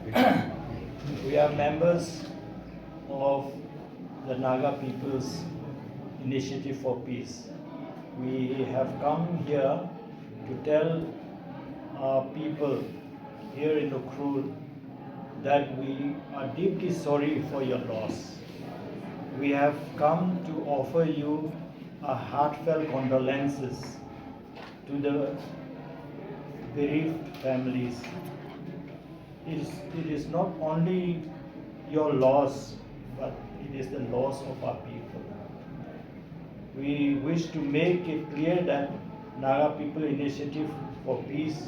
We are members of the Naga People's Initiative for Peace. We have come here to tell our people here in Ukhrul that we are deeply sorry for your loss. We have come to offer you a heartfelt condolences to the bereaved families. It is not only your loss, but it is the loss of our people. We wish to make it clear that Naga People Initiative for Peace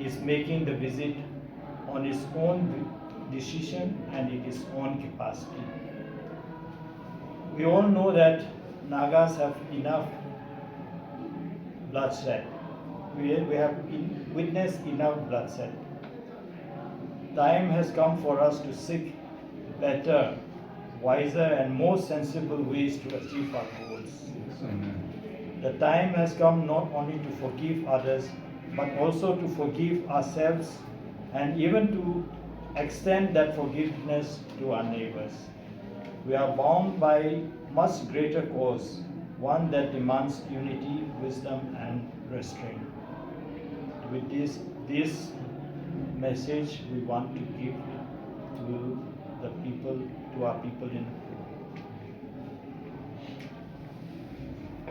is making the visit on its own decision and in its own capacity. We all know that Nagas have enough bloodshed. We have witnessed enough bloodshed. Time has come for us to seek better, wiser, and more sensible ways to achieve our goals. The time has come not only to forgive others, but also to forgive ourselves and even to extend that forgiveness to our neighbors. We are bound by much greater cause, one that demands unity, wisdom, and restraint. With this message we want to give to the people, to our people in